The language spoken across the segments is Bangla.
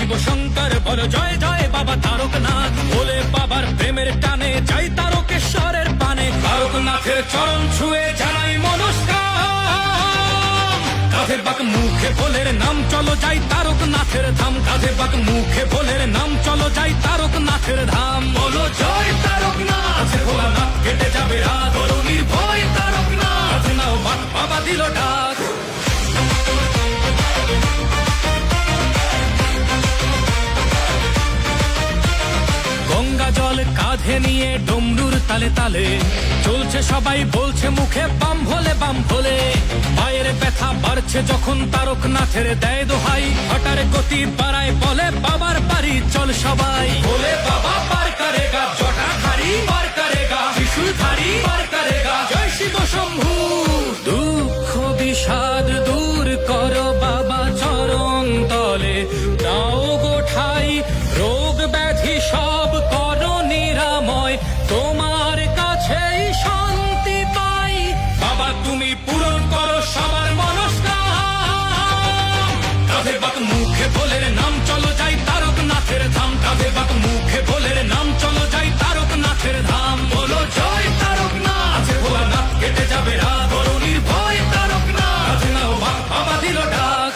শিব শঙ্কর বল জয় জয় বাবা তারকনাথ। বলে বাবার প্রেমের টানে যাই তারকেশ্বরের পানে, তারকনাথের চরণ ছুঁয়ে জানাই নমস্কার। কাঁধে বাক মুখে ভোলের নাম চলো যাই তারকনাথের ধাম, কাঁধে বাক মুখে ভোলের নাম চলো যাই তারকনাথের ধাম। বলো জয় তারকনাথ, ভোলানাথ কেটে যাবে রাত, বলো নির্ভয় তারকনাথ, নাও বাক বাবা দিল ডাক। গঙ্গা জল কাঁধে নিয়ে ডমরুর তালে তালে চলছে সবাই, বলছে মুখে বাম ভোলে বাম ভোলে। পায়ের ব্যথা বাড়ছে যখন তারকনাথের দেয় দোহাই, হঠাৎ গতি বাড়ায় বলে বাবার বাড়ি চল সবাই। বলে বাবা পার করেগা জটাধারী, পার করেগা ত্রিশূলধারী, পার করেগা জয় শিব শম্ভু। দুঃখ বিষাদ দূর করো বাবা চরণ তলে, দাও গো ঠাই রোগ ব্যাধি সব করো নিরাময়, তোমার কাছেই শান্তি পাই। বাবা তুমি পূরণ করো সবার মনস্কাম। কাঁধে বাক মুখে ভোলের নাম চলো যাই তারকনাথের ধাম, কাঁধে বাক মুখে ভোলের নাম চলো যাই তারকনাথের ধাম। বলো জয় তারকনাথ, ভোলানাথ কেটে যাবে রাত, বলো নির্ভয় তারকনাথ, নাও বাক বাবা দিল ডাক।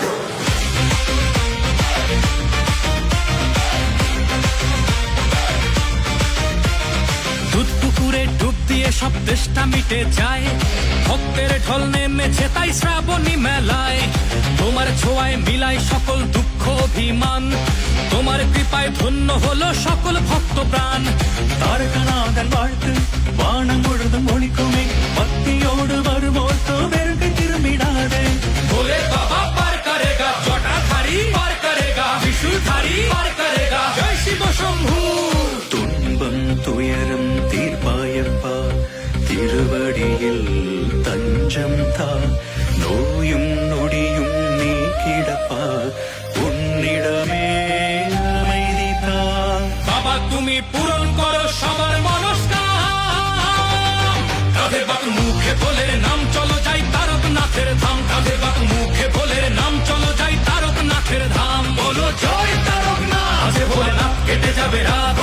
দুধ পুকুরে ডুব দিয়ে সব তেষ্টা মিটে যায়, ভক্তের ঢল নেমেছে তাই শ্রাবণী মেলায়। তোমার ছোঁয়ায় মিলাই সকল দুঃখ অভিমান, তোমার কৃপায় ধন্য হলো সকল ভক্ত প্রাণ। താരകനാഥൻ വാഴ്ത്ത് വാണം മുഴുതും ഒളിക്കുമേ, ഭക്തിയോട് വരുമോർത്തോ വെറുതെ തിരുമിടാതെ। भोले बाबा पार करेगा जटाधारी, पार करेगा त्रिशूलधारी, पार करेगा जय शिव शंभू। തുன்பം തുയരം തീർപ്പായപ്പ, തിരുവടിയിൽ തഞ്ചം താ, നോയും നൊടിയും നീക്കിടപ്പ, ഉന്നിടമേ அமைதி தா। বাবা তুমি পূরণ করো সবার মনস্কাম। কাঁধে বাক মুখে ভোলের নাম চলো যাই তারকনাথের ধাম, কাঁধে বাক মুখে ভোলের নাম চলো যাই তারকনাথের ধাম। বলো জয় তারকনাথ, ভোলেনাথ কেটে যাবে রাত,